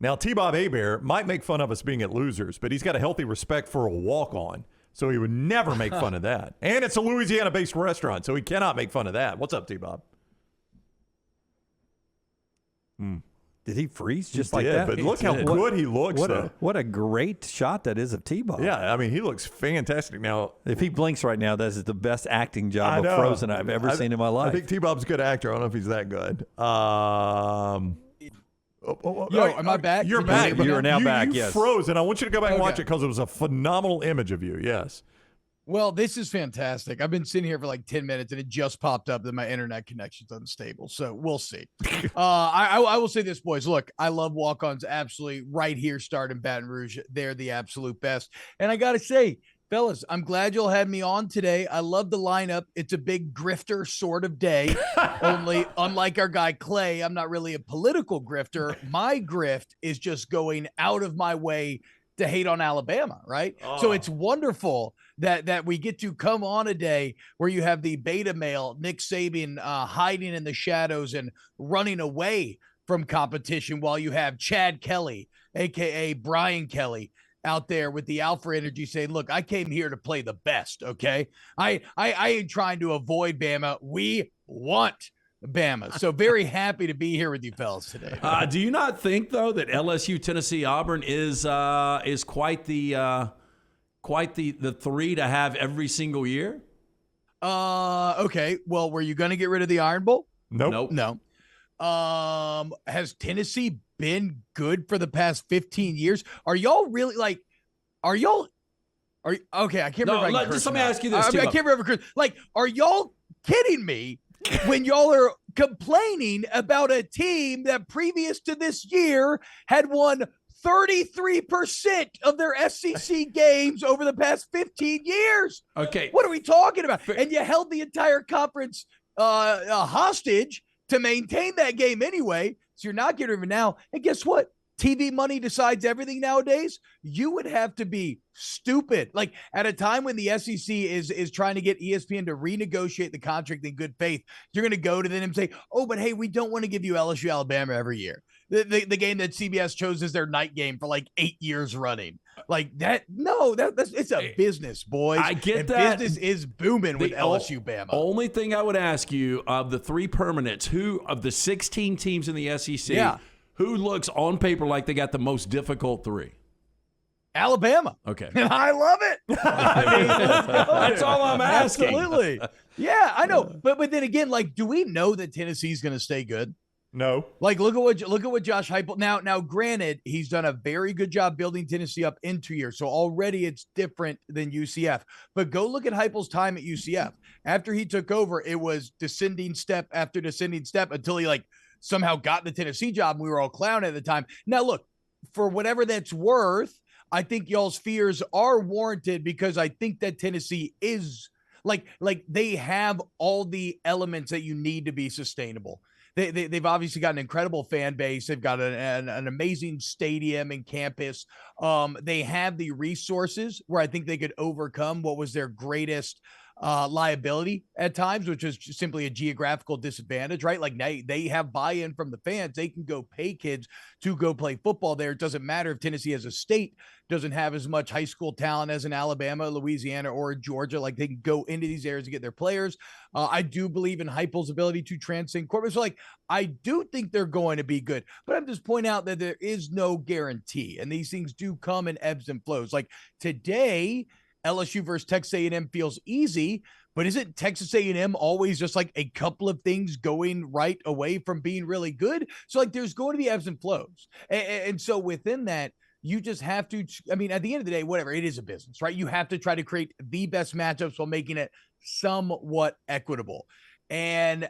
Now, T-Bob Hebert might make fun of us being at losers, but he's got a healthy respect for a walk-on, so he would never make fun of that. And it's a Louisiana-based restaurant, so he cannot make fun of that. What's up, T-Bob? Did he freeze just He like did, that? But look how good he looks, though. What a great shot that is of T-Bob. Yeah, I mean, he looks fantastic. Now, if he blinks right now, that is the best acting job of Frozen I've ever seen in my life. I think T-Bob's a good actor. I don't know if he's that good. Am I back? You're back. You are now back, You yes. froze, and I want you to go back and watch it because it was a phenomenal image of you, yes. Well, this is fantastic. I've been sitting here for like 10 minutes, and it just popped up that my internet connection's unstable. So we'll see. I will say this, boys. Look, I love walk-ons absolutely right here starting Baton Rouge. They're the absolute best. And I got to say, fellas, I'm glad you'll have me on today. I love the lineup. It's a big grifter sort of day. Only, unlike our guy Clay, I'm not really a political grifter. My grift is just going out of my way to hate on Alabama, right? So it's wonderful that we get to come on a day where you have the beta male Nick Saban hiding in the shadows and running away from competition, while you have Chad Kelly, aka Brian Kelly, out there with the alpha energy saying, look, I came here to play the best, okay? I ain't trying to avoid Bama. We want Bama. So very happy to be here with you fellas today. Do you not think, though, that LSU, Tennessee, Auburn is quite the three to have every single year? Okay. Well, were you going to get rid of the Iron Bowl? Nope. No. Has Tennessee been good for the past 15 years? Are y'all really okay? I can't remember. Just let me ask you this. I can't remember. Like, are y'all kidding me when y'all are complaining about a team that previous to this year had won 33% of their SEC games over the past 15 years? Okay. What are we talking about? And you held the entire conference hostage to maintain that game anyway. So you're not getting rid of it now. And guess what? TV money decides everything nowadays. You would have to be stupid. Like, at a time when the SEC is trying to get ESPN to renegotiate the contract in good faith, you're going to go to them and say, oh, but hey, we don't want to give you LSU Alabama every year. The game that CBS chose as their night game for like 8 years running. Like that. No, that's it's a business, boys. I get and that. Business is booming with LSU Bama. Only thing I would ask you, of the three permanents, who of the 16 teams in the SEC, who looks on paper like they got the most difficult three? Alabama. Okay. And I love it. I mean, that's all I'm asking. Absolutely. Yeah, I know. But then again, like, do we know that Tennessee's going to stay good? No. Like, look at what Josh Heupel. Now, granted, he's done a very good job building Tennessee up in 2 years, so already it's different than UCF. But go look at Heupel's time at UCF. After he took over, it was descending step after descending step until he somehow got the Tennessee job. And we were all clowning at the time. Now, look, for whatever that's worth, I think y'all's fears are warranted, because I think that Tennessee is like they have all the elements that you need to be sustainable. They've obviously got an incredible fan base. They've got an amazing stadium and campus. They have the resources where I think they could overcome what was their greatest liability at times, which is simply a geographical disadvantage, right? Like, they have buy-in from the fans. They can go pay kids to go play football there. It doesn't matter if Tennessee as a state doesn't have as much high school talent as in Alabama, Louisiana, or Georgia. Like, they can go into these areas to get their players. I do believe in Heupel's ability to transcend corporate. So, I do think they're going to be good, but I'm just pointing out that there is no guarantee, and these things do come in ebbs and flows. Like today, LSU versus Texas A&M feels easy, but isn't Texas A&M always just like a couple of things going right away from being really good? So there's going to be ebbs and flows. And so within that, you just have to, I mean, at the end of the day, whatever, it is a business, right? You have to try to create the best matchups while making it somewhat equitable. And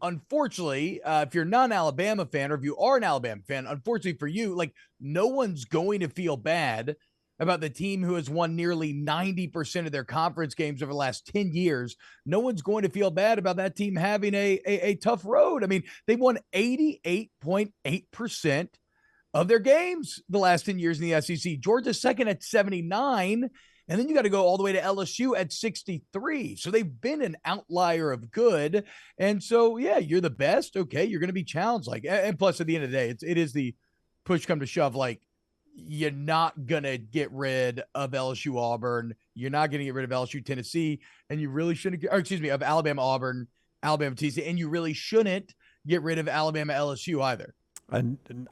unfortunately, if you're not an Alabama fan, or if you are an Alabama fan, unfortunately for you, no one's going to feel bad about the team who has won nearly 90% of their conference games over the last 10 years. No one's going to feel bad about that team having a tough road. I mean, they won 88.8% of their games the last 10 years in the SEC. Georgia's second at 79, and then you got to go all the way to LSU at 63. So they've been an outlier of good. And so, yeah, you're the best. Okay, you're going to be challenged. And plus, at the end of the day, it is the push come to shove, like, you're not going to get rid of LSU Auburn. You're not going to get rid of LSU Tennessee. And you really shouldn't, of Alabama Auburn, Alabama TC. And you really shouldn't get rid of Alabama LSU either.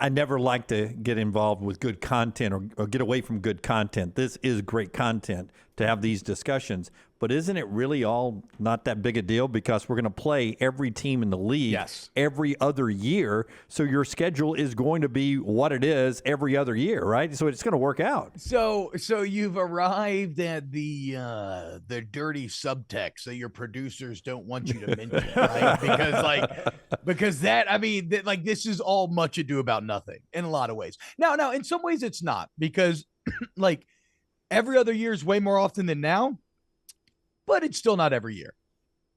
I never like to get involved with good content or get away from good content. This is great content to have these discussions. But isn't it really all not that big a deal because we're going to play every team in the league every other year. So your schedule is going to be what it is every other year, right? So it's going to work out. So you've arrived at the dirty subtext that your producers don't want you to mention, right? Because this is all much ado about nothing in a lot of ways. Now, in some ways it's not, because like every other year is way more often than now. But it's still not every year.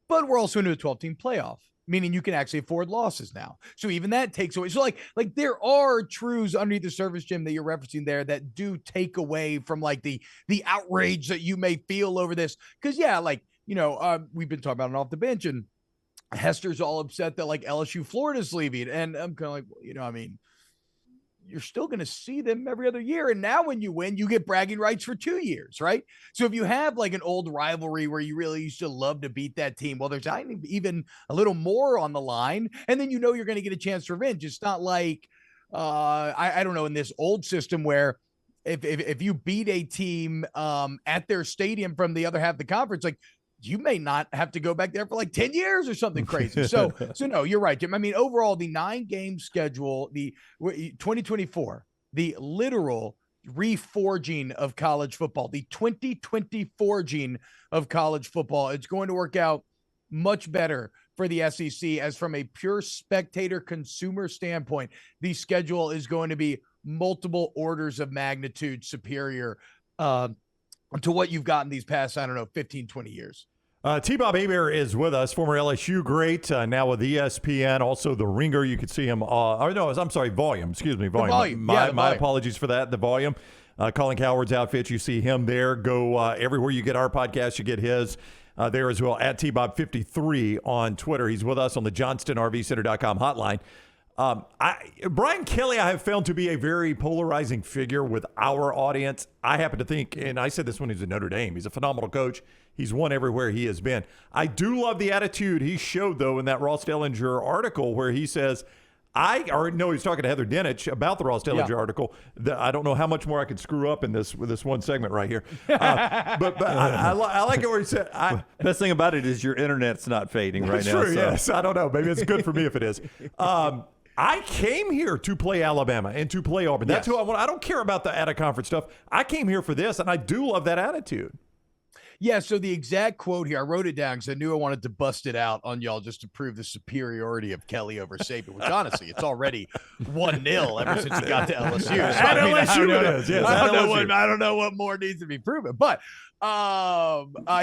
But we're also into a 12-team playoff, meaning you can actually afford losses now. So even that takes away. So like there are truths underneath the surface, Jim, that you're referencing there that do take away from like the outrage that you may feel over this. Because we've been talking about it off the bench, and Hester's all upset that like LSU Florida's leaving, and I'm kind of like, you're still going to see them every other year. And now when you win, you get bragging rights for 2 years, right? So if you have like an old rivalry where you really used to love to beat that team, well, there's even a little more on the line. And then you're going to get a chance to revenge. It's not like, I don't know, in this old system where if you beat a team at their stadium from the other half of the conference, like, you may not have to go back there for like 10 years or something crazy. So no, you're right, Jim. I mean, overall, the 9-game schedule, the 2024, the literal reforging of college football, the 2020 forging of college football, it's going to work out much better for the SEC, as from a pure spectator consumer standpoint, the schedule is going to be multiple orders of magnitude superior to what you've gotten these past, 15, 20 years. T-Bob Hebert is with us, former LSU great, now with ESPN, also the Ringer. You could see him, Volume. Excuse me, Volume. My apologies for that, the Volume. Colin Cowherd's outfit, you see him there. Go everywhere you get our podcast, you get his there as well, at T-Bob53 on Twitter. He's with us on the JohnstonRVCenter.com hotline. Brian Kelly, I have found to be a very polarizing figure with our audience. I happen to think, and I said this when he was at Notre Dame, he's a phenomenal coach. He's won everywhere he has been. I do love the attitude he showed, though, in that Ross Dellinger article where he says, he's talking to Heather Dinich about the Ross Dellinger article. I don't know how much more I could screw up in this with this one segment right here. But I like it where he said, best thing about it is your internet's not fading right now. True, yes. I don't know. Maybe it's good for me if it is. I came here to play Alabama and to play Auburn. That's who I want. I don't care about the out-of-conference stuff. I came here for this, and I do love that attitude. Yeah, so the exact quote here, I wrote it down because I knew I wanted to bust it out on y'all just to prove the superiority of Kelly over Saban, which honestly, it's already 1-0 ever since he got to LSU. So, I don't know what more needs to be proven. But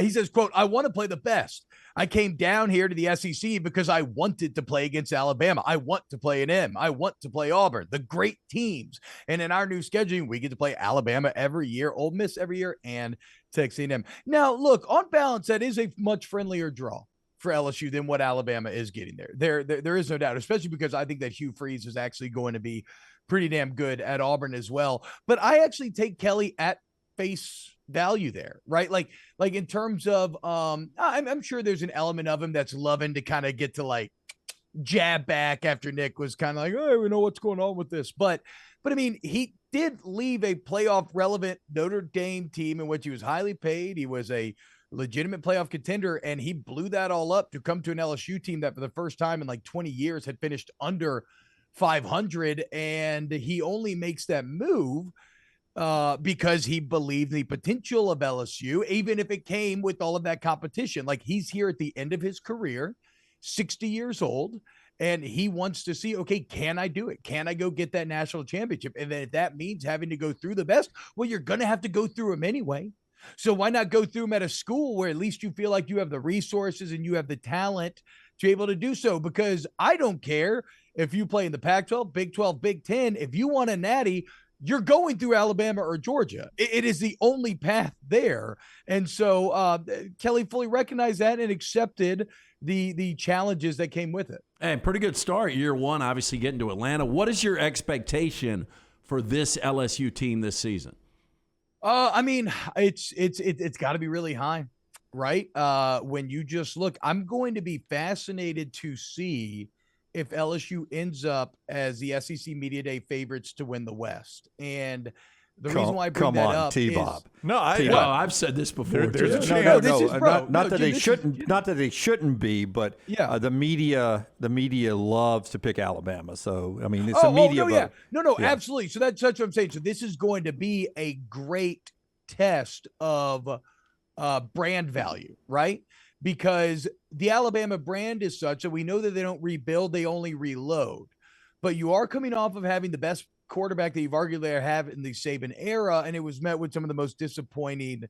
he says, quote, "I want to play the best. I came down here to the SEC because I wanted to play against Alabama. I want to play A&M. I want to play Auburn, the great teams. And in our new scheduling, we get to play Alabama every year, Ole Miss every year, and Texas A&M. Now, look, on balance, that is a much friendlier draw for LSU than what Alabama is getting there. There is no doubt, especially because I think that Hugh Freeze is actually going to be pretty damn good at Auburn as well. But I actually take Kelly at face value there, right? Like in terms of, I'm sure there's an element of him that's loving to kind of get to like jab back after Nick was kind of like, oh, we know what's going on with this. But I mean, he did leave a playoff relevant Notre Dame team in which he was highly paid. He was a legitimate playoff contender, and he blew that all up to come to an LSU team that for the first time in like 20 years had finished under 500. And he only makes that move because he believed the potential of LSU, even if it came with all of that competition. Like, he's here at the end of his career, 60 years old, and he wants to see, okay, can I do it? Can I go get that national championship? And then if that means having to go through the best, well, you're going to have to go through them anyway. So why not go through them at a school where at least you feel like you have the resources and you have the talent to be able to do so? Because I don't care if you play in the Pac-12, Big 12, Big 10, if you want a natty, you're going through Alabama or Georgia. It is the only path there. And so Kelly fully recognized that and accepted the challenges that came with it. And pretty good start year one, obviously getting to Atlanta. What is your expectation for this LSU team this season? I mean, it's got to be really high, right? When you just look, I'm going to be fascinated to see if LSU ends up as the SEC Media Day favorites to win the West. And the reason why I bring that up T-Bob. is I've said this before. There's a chance. Not that they shouldn't be, but the media loves to pick Alabama. So I mean, it's a media vote. Absolutely. So that's what I'm saying. So this is going to be a great test of brand value, right? Because the Alabama brand is such that we know that they don't rebuild, they only reload. But you are coming off of having the best quarterback that you've arguably had in the Saban era, and it was met with some of the most disappointing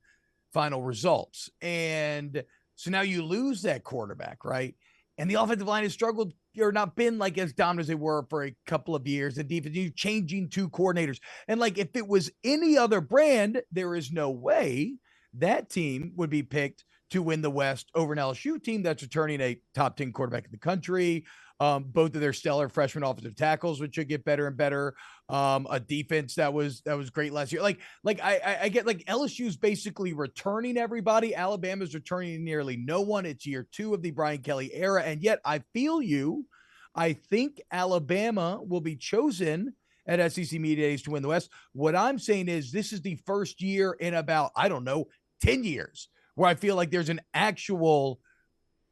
final results. And so now you lose that quarterback, right? And the offensive line has struggled or not been like as dominant as they were for a couple of years. The defense, you're changing two coordinators. And like if it was any other brand, there is no way that team would be picked to win the West over an LSU team that's returning a top 10 quarterback in the country. Both of their stellar freshman offensive tackles, which should get better and better. A defense that was great last year. I get like LSU's basically returning everybody. Alabama's returning nearly no one. It's year 2 of the Brian Kelly era. And yet I feel you. I think Alabama will be chosen at SEC Media Days to win the West. What I'm saying is this is the first year in about, 10 years where I feel like there's an actual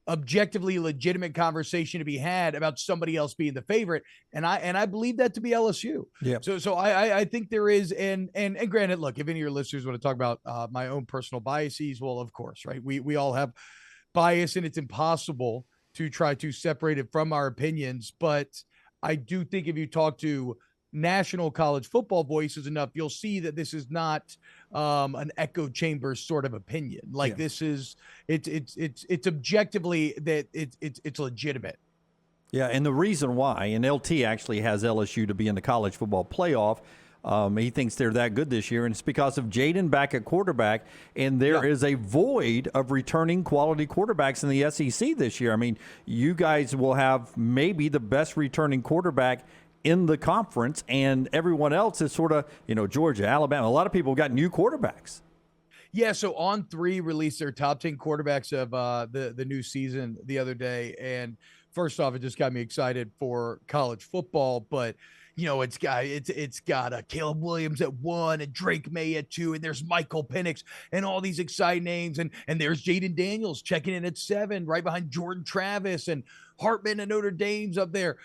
objectively legitimate conversation to be had about somebody else being the favorite. And I believe that to be LSU. Yeah. So I think there is, and granted, look, if any of your listeners want to talk about my own personal biases, well, of course, right. We all have bias and it's impossible to try to separate it from our opinions. But I do think if you talk to national college football voices enough, you'll see that this is not an echo chamber sort of opinion. This is it's objectively that it's legitimate. Yeah, and the reason why, and LT actually has LSU to be in the college football playoff. He thinks they're that good this year, and it's because of Jaden back at quarterback, and there is a void of returning quality quarterbacks in the SEC this year. I mean, you guys will have maybe the best returning quarterback in the conference, and everyone else is sort of, Georgia, Alabama. A lot of people got new quarterbacks. Yeah, so On3 released their top 10 quarterbacks of the new season the other day, and first off, it just got me excited for college football. But it's got Caleb Williams at 1 and Drake May at 2, and there's Michael Penix and all these exciting names, and there's Jaden Daniels checking in at 7, right behind Jordan Travis and Hartman and Notre Dame's up there.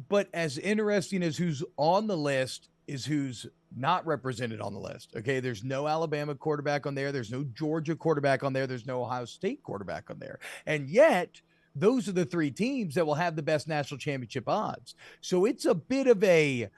But as interesting as who's on the list is who's not represented on the list. Okay, there's no Alabama quarterback on there. There's no Georgia quarterback on there. There's no Ohio State quarterback on there. And yet, those are the 3 teams that will have the best national championship odds. So it's a bit of a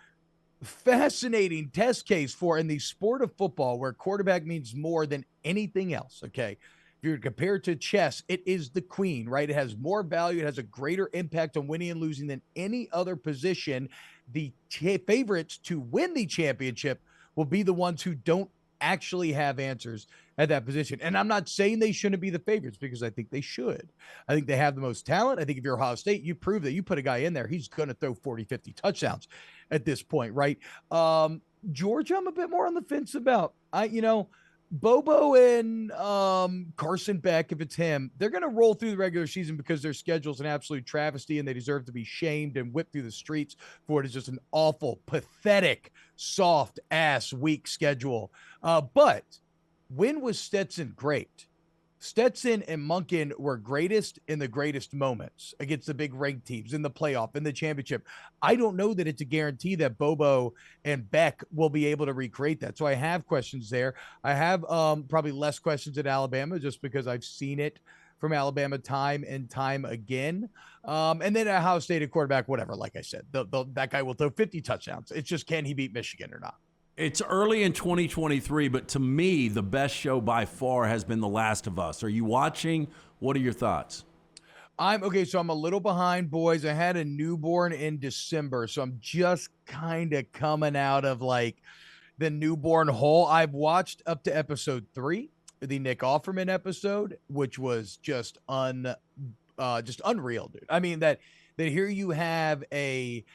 fascinating test case for in the sport of football where quarterback means more than anything else. Okay. If you're compared to chess, it is the queen, right? It has more value. It has a greater impact on winning and losing than any other position. The favorites to win the championship will be the ones who don't actually have answers at that position. And I'm not saying they shouldn't be the favorites because I think they should. I think they have the most talent. I think if you're Ohio State, you prove that you put a guy in there, he's going to throw 40, 50 touchdowns at this point, right? Georgia, I'm a bit more on the fence about. Bobo and Carson Beck, if it's him, they're going to roll through the regular season because their schedule's an absolute travesty and they deserve to be shamed and whipped through the streets for it. Is just an awful, pathetic, soft-ass, weak schedule. But when was Stetson great? Stetson and Monken were greatest in the greatest moments against the big ranked teams in the playoff, in the championship. I don't know that it's a guarantee that Bobo and Beck will be able to recreate that. So I have questions there. I have probably less questions at Alabama just because I've seen it from Alabama time and time again. And then at Ohio State at quarterback, whatever, like I said, that guy will throw 50 touchdowns. It's just, can he beat Michigan or not? It's early in 2023, but to me, the best show by far has been The Last of Us. Are you watching? What are your thoughts? So I'm a little behind, boys. I had a newborn in December, so I'm just kind of coming out of like the newborn hole. I've watched up to episode 3, the Nick Offerman episode, which was just unreal, dude. I mean, that here you have a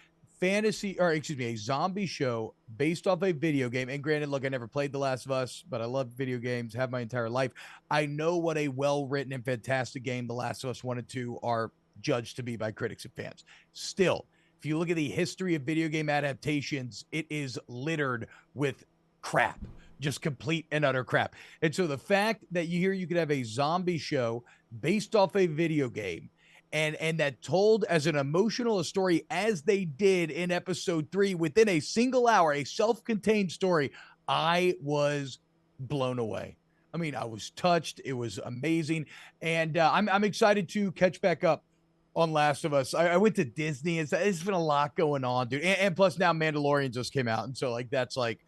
a zombie show based off a video game. And granted, look, I never played The Last of Us, but I love video games, have my entire life. I know what a well-written and fantastic game The Last of Us 1 and 2 are judged to be by critics and fans. Still, if you look at the history of video game adaptations, it is littered with crap, just complete and utter crap. And so the fact that you could have a zombie show based off a video game and that told as an emotional story as they did in episode 3 within a single hour, a self-contained story, I was blown away. I mean, I was touched. It was amazing. And I'm excited to catch back up on Last of Us. I went to Disney. It's been a lot going on, dude. And plus now Mandalorian just came out. And so like, that's like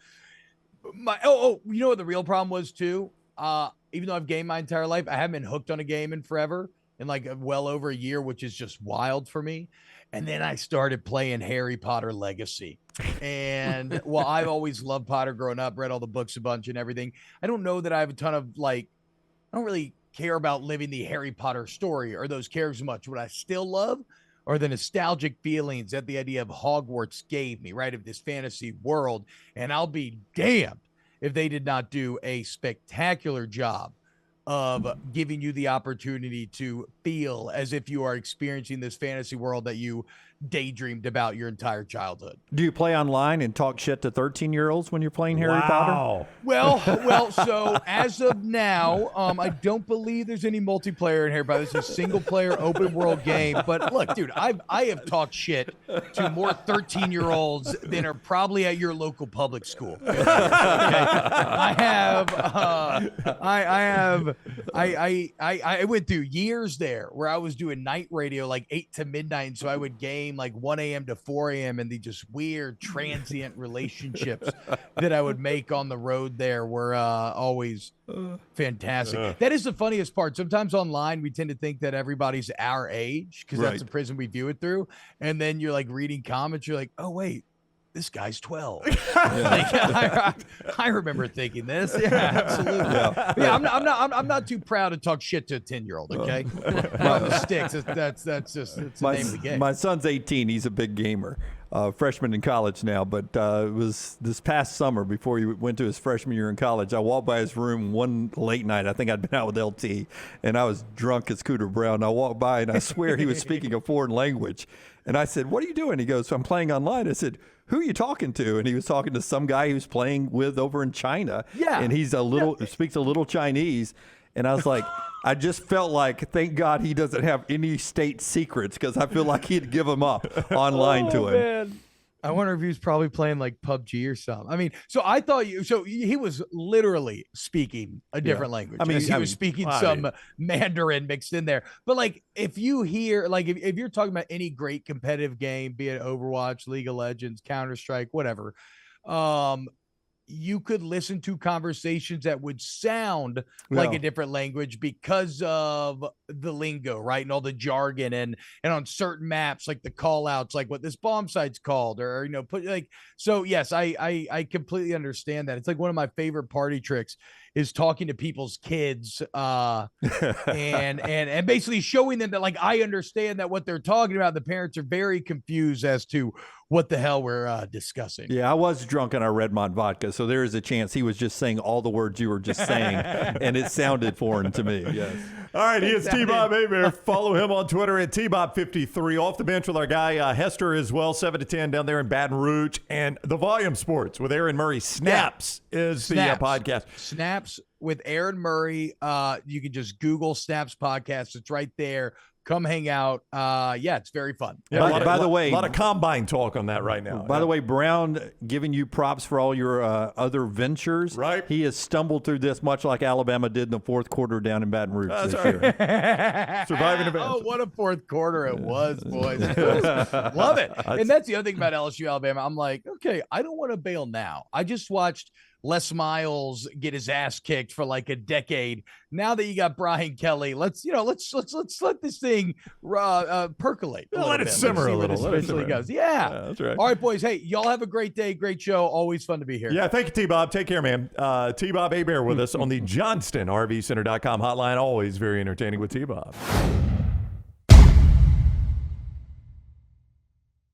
my, you know what the real problem was too? Even though I've gamed my entire life, I haven't been hooked on a game in forever, in like well over a year, which is just wild for me. And then I started playing Harry Potter Legacy. And well, I've always loved Potter growing up, read all the books a bunch and everything. I don't know that I have a ton of I don't really care about living the Harry Potter story or those characters much. What I still love are the nostalgic feelings that the idea of Hogwarts gave me, right? Of this fantasy world. And I'll be damned if they did not do a spectacular job of giving you the opportunity to feel as if you are experiencing this fantasy world that you daydreamed about your entire childhood. Do you play online and talk shit to 13-year-olds when you're playing Harry Potter? Well, so as of now, I don't believe there's any multiplayer in Harry Potter. It's a single-player open-world game. But look, dude, I have talked shit to more 13-year-olds than are probably at your local public school. Okay? I went through years there where I was doing night radio like 8 to midnight, and so I would game like 1 a.m. to 4 a.m. and the just weird transient relationships that I would make on the road there were always fantastic. That is the funniest part. Sometimes online we tend to think that everybody's our age because that's the prism we view it through, and then you're like reading comments, you're like, oh wait, this guy's 12. I remember thinking this. Yeah, absolutely. Yeah, I'm not too proud to talk shit to a 10-year-old. Okay, on the sticks. That's just the name of the game. My son's 18. He's a big gamer. Freshman in college now, but it was this past summer before he went to his freshman year in college. I walked by his room one late night. I think I'd been out with LT, and I was drunk as Cooter Brown. I walked by, and I swear he was speaking a foreign language. And I said, "What are you doing?" He goes, "I'm playing online." I said, "Who are you talking to?" And he was talking to some guy he was playing with over in China. Yeah. And he's speaks a little Chinese. And I was like, I just felt like, thank God he doesn't have any state secrets, because I feel like he'd give them up online to him. Man. I wonder if he was probably playing like PUBG or something. I mean, so I thought he was literally speaking a different language. I mean, he was speaking some Mandarin mixed in there. But like, if you hear, like, if you're talking about any great competitive game, be it Overwatch, League of Legends, Counter-Strike, whatever, you could listen to conversations that would sound like a different language because of the lingo, right? And all the jargon and on certain maps, like the call outs, like what this bomb site's called, or, so yes, I completely understand that. It's like one of my favorite party tricks is talking to people's kids, and basically showing them that, like, I understand that what they're talking about. The parents are very confused as to what the hell we're discussing. Yeah, I was drunk on our Redmond vodka, so there is a chance he was just saying all the words you were just saying, and it sounded foreign to me. Yes. All right, he is T-Bob Hebert. Follow him on Twitter at T-Bob53. Off the bench with our guy Hester as well, 7 to 10 down there in Baton Rouge. And the Volume Sports with Aaron Murray. Snaps is the podcast. Snaps with Aaron Murray. You can just Google Snaps Podcast. It's right there. Come hang out. It's very fun. Yeah, by the way, a lot of combine talk on that right now. By the way, Brown giving you props for all your other ventures. Right. He has stumbled through this much like Alabama did in the fourth quarter down in Baton Rouge this year. Surviving events. Oh, what a fourth quarter it was, boys. Love it. And that's the other thing about LSU Alabama. I'm like, okay, I don't want to bail now. I just watched Les Miles get his ass kicked for like a decade. Now that you got Brian Kelly, let's let this thing percolate. Let it simmer a little. Goes. Yeah, that's right. All right, boys. Hey, y'all have a great day. Great show. Always fun to be here. Yeah, thank you, T-Bob. Take care, man. T-Bob Hebert with us on the JohnstonRVCenter.com hotline. Always very entertaining with T-Bob.